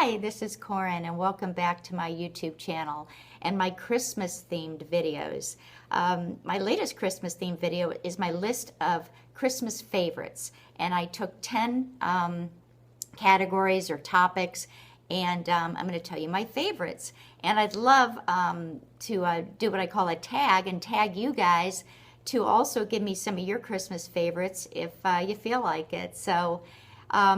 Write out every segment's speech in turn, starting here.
Hi, this is Koren and welcome back to my YouTube channel and my Christmas themed videos. My latest Christmas themed video is my list of Christmas favorites, and I took 10 categories or topics, and I'm going to tell you my favorites. And I'd love to do what I call a tag and tag you guys to also give me some of your Christmas favorites if you feel like it. So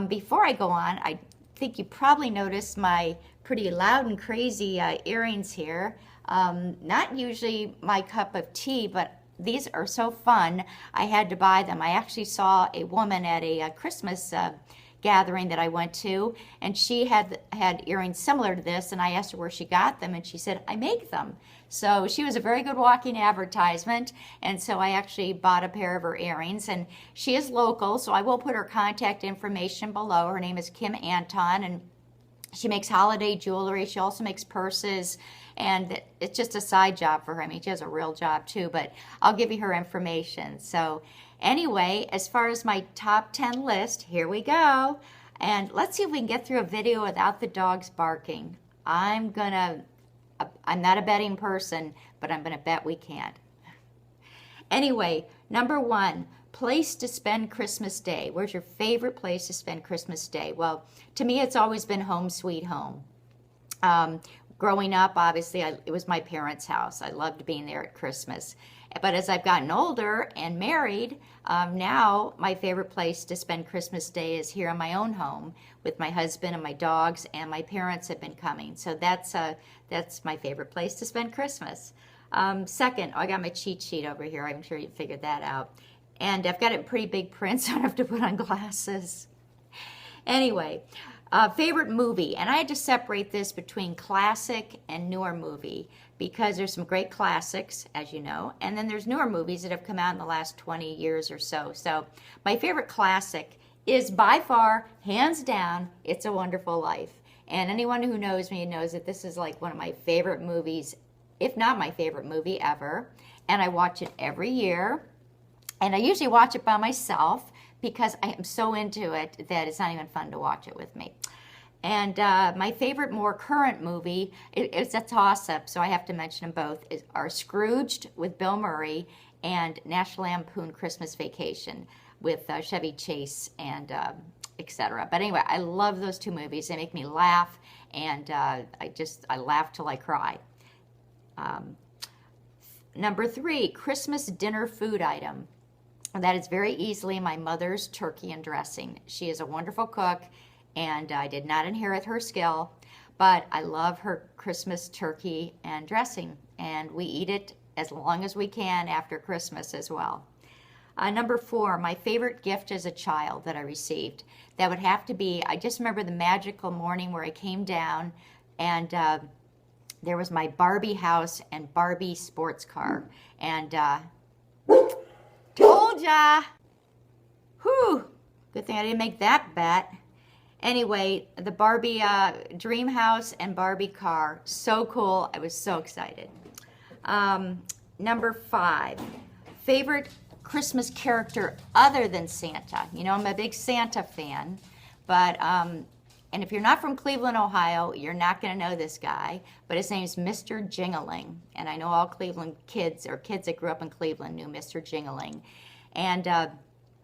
before I go on, I think you probably noticed my pretty loud and crazy earrings here. Not usually my cup of tea, but these are so fun. I had to buy them. I actually saw a woman at a Christmas gathering that I went to, and she had earrings similar to this, and I asked her where she got them, and she said, I make them. So she was a very good walking advertisement, and so I actually bought a pair of her earrings, and she is local, so I will put her contact information below. Her name is Kim Anton, and she makes holiday jewelry. She also makes purses, and it's just a side job for her. I mean, she has a real job too, but I'll give you her information. So anyway, as far as my top 10 list, here we go. And let's see if we can get through a video without the dogs barking. I'm not a betting person, but I'm gonna bet we can't. Anyway, number 1, place to spend Christmas Day. Where's your favorite place to spend Christmas Day? Well, to me, it's always been home sweet home. Growing up, obviously, it was my parents' house. I loved being there at Christmas. But as I've gotten older and married, now my favorite place to spend Christmas Day is here in my own home with my husband and my dogs, and my parents have been coming. So that's my favorite place to spend Christmas. Second, I got my cheat sheet over here. I'm sure you figured that out. And I've got it in pretty big print, so I don't have to put on glasses. Anyway, favorite movie, and I had to separate this between classic and newer movie because there's some great classics, as you know, and then there's newer movies that have come out in the last 20 years or so. So my favorite classic is by far, hands down, It's a Wonderful Life. And anyone who knows me knows that this is like one of my favorite movies, if not my favorite movie ever. And I watch it every year. And I usually watch it by myself because I am so into it that it's not even fun to watch it with me. And my favorite, more current movie, it's a toss-up, so I have to mention them both, are Scrooged with Bill Murray and National Lampoon Christmas Vacation with Chevy Chase and etc. But anyway, I love those two movies. They make me laugh, and I laugh till I cry. Number 3, Christmas dinner food item. That is very easily my mother's turkey and dressing. She is a wonderful cook, and I did not inherit her skill, but I love her Christmas turkey and dressing, and we eat it as long as we can after Christmas as well. Number 4, my favorite gift as a child that I received. That would have to be, I just remember the magical morning where I came down, and there was my Barbie house and Barbie sports car, and told ya! Whew! Good thing I didn't make that bet. Anyway, the Barbie dream house and Barbie car, so cool. I was so excited. Number 5, favorite Christmas character other than Santa. You know, I'm a big Santa fan, but, and if you're not from Cleveland, Ohio, you're not going to know this guy, but his name is Mr. Jingling. And I know all Cleveland kids, or kids that grew up in Cleveland, knew Mr. Jingling. And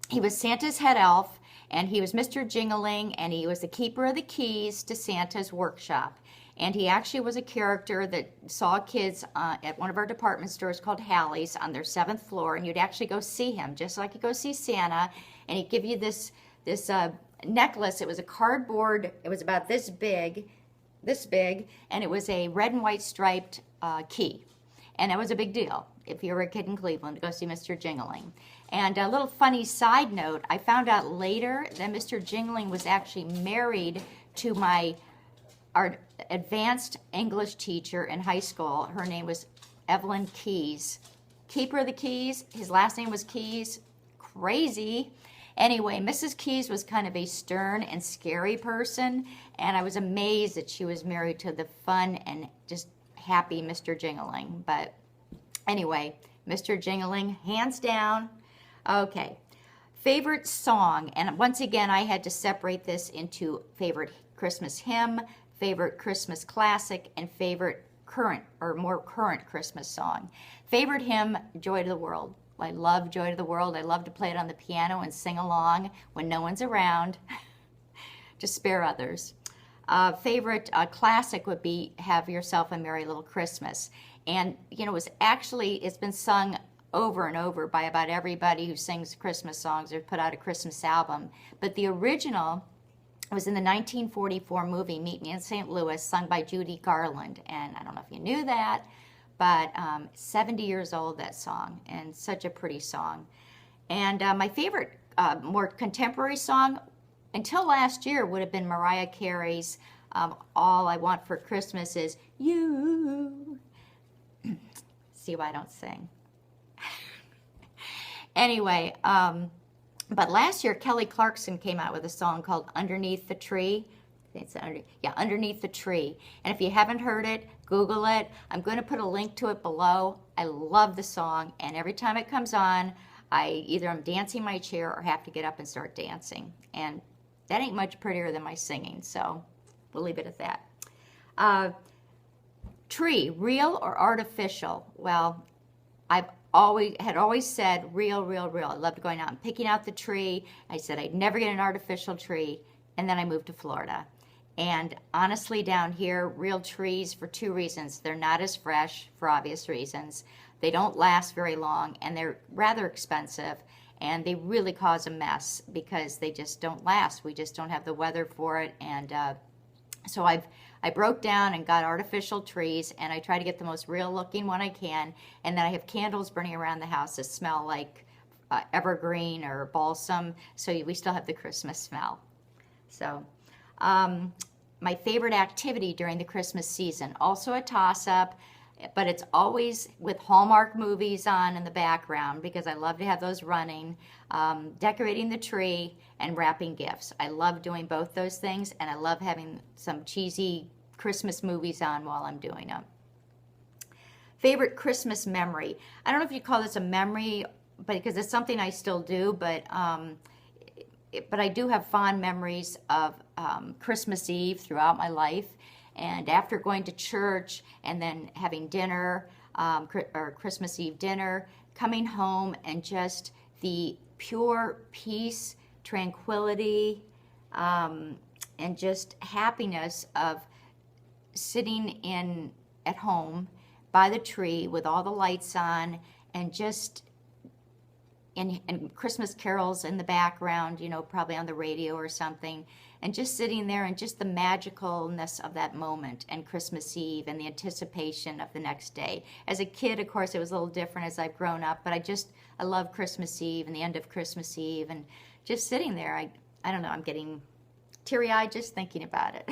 he was Santa's head elf, and he was Mr. Jingling, and he was the keeper of the keys to Santa's workshop. And he actually was a character that saw kids at one of our department stores called Hallie's on their 7th floor, and you'd actually go see him, just like you go see Santa, and he'd give you this necklace. It was a cardboard, it was about this big, and it was a red and white striped key. And that was a big deal if you were a kid in Cleveland to go see Mr. Jingling. And a little funny side note, I found out later that Mr. Jingling was actually married to our advanced English teacher in high school. Her name was Evelyn Keys. Keeper of the Keys, his last name was Keys. Crazy. Anyway, Mrs. Keys was kind of a stern and scary person, and I was amazed that she was married to the fun and just happy Mr. Jingling. But anyway, Mr. Jingling, hands down. Okay, favorite song, and once again I had to separate this into favorite Christmas hymn, favorite Christmas classic, and favorite current or more current Christmas song. Favorite hymn, Joy to the World. I love Joy to the World. I love to play it on the piano and sing along when no one's around to spare others. Favorite classic would be Have Yourself a Merry Little Christmas. And, you know, it's been sung over and over by about everybody who sings Christmas songs or put out a Christmas album. But the original was in the 1944 movie Meet Me in St. Louis, sung by Judy Garland. And I don't know if you knew that, but 70 years old, that song, and such a pretty song. And my favorite, more contemporary song until last year would have been Mariah Carey's All I Want for Christmas Is You. See why I don't sing. Anyway, but last year Kelly Clarkson came out with a song called Underneath the Tree. Underneath the Tree. And if you haven't heard it, Google it. I'm going to put a link to it below. I love the song, and every time it comes on, I'm dancing in my chair or have to get up and start dancing. And that ain't much prettier than my singing, so we'll leave it at that. Tree, real or artificial? Well, I've always said real, real, real. I loved going out and picking out the tree. I said I'd never get an artificial tree, and then I moved to Florida. And honestly, down here, real trees for two reasons. They're not as fresh, for obvious reasons. They don't last very long, and they're rather expensive, and they really cause a mess because they just don't last. We just don't have the weather for it, and so I broke down and got artificial trees, and I try to get the most real-looking one I can, and then I have candles burning around the house that smell like evergreen or balsam, so we still have the Christmas smell. So, my favorite activity during the Christmas season, also a toss-up, but it's always with Hallmark movies on in the background because I love to have those running, decorating the tree and wrapping gifts. I love doing both those things, and I love having some cheesy Christmas movies on while I'm doing them. Favorite Christmas memory. I don't know if you call this a memory, but because it's something I still do, but I do have fond memories of Christmas Eve throughout my life. And after going to church and then having dinner, or Christmas Eve dinner, coming home and just the pure peace, tranquility, and just happiness of sitting at home by the tree with all the lights on and just and Christmas carols in the background, you know, probably on the radio or something, and just sitting there and just the magicalness of that moment and Christmas Eve and the anticipation of the next day. As a kid, of course, it was a little different as I've grown up, but I love Christmas Eve and the end of Christmas Eve and just sitting there. I don't know, I'm getting teary-eyed just thinking about it.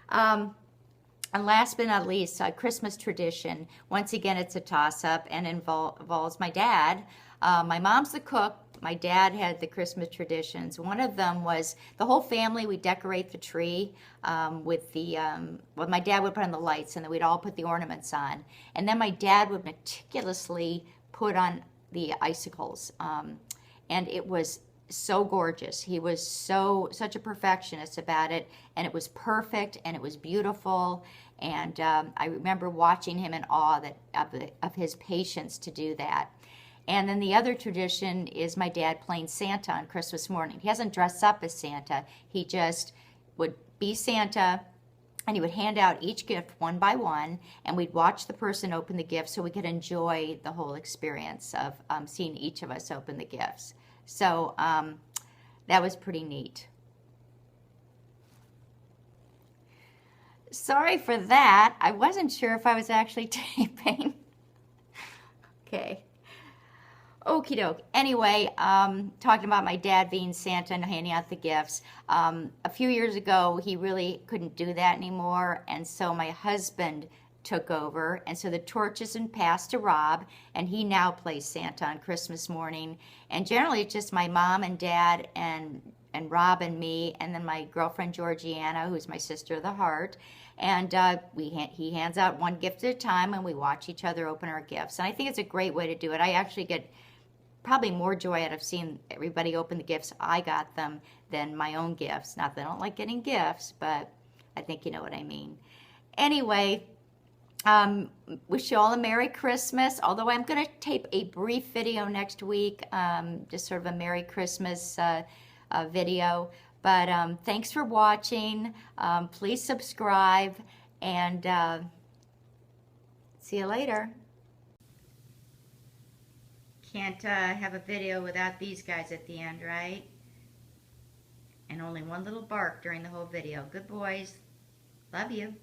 And last but not least, Christmas tradition. Once again, it's a toss-up and involves my dad. My mom's the cook. My dad had the Christmas traditions. One of them was the whole family, we decorate the tree with my dad would put on the lights, and then we'd all put the ornaments on. And then my dad would meticulously put on the icicles. And it was so gorgeous. He was such a perfectionist about it, and it was perfect, and it was beautiful. And I remember watching him in awe of his patience to do that. And then the other tradition is my dad playing Santa on Christmas morning. He doesn't dress up as Santa. He just would be Santa, and he would hand out each gift one by one, and we'd watch the person open the gift so we could enjoy the whole experience of seeing each of us open the gifts. So that was pretty neat. Sorry for that. I wasn't sure if I was actually taping. Okay. Okie doke. Anyway, talking about my dad being Santa and handing out the gifts. A few years ago, he really couldn't do that anymore, and so my husband took over, and so the torch has been passed to Rob, and he now plays Santa on Christmas morning. And generally, it's just my mom and dad and Rob and me, and then my girlfriend Georgiana, who's my sister of the heart. And he hands out one gift at a time, and we watch each other open our gifts. And I think it's a great way to do it. I actually get probably more joy out of seeing everybody open the gifts I got them than my own gifts. Not that I don't like getting gifts, but I think you know what I mean. Anyway, wish you all a Merry Christmas, although I'm going to tape a brief video next week, just sort of a Merry Christmas video. But thanks for watching. Please subscribe, and see you later. Can't have a video without these guys at the end, right? And only one little bark during the whole video. Good boys. Love you.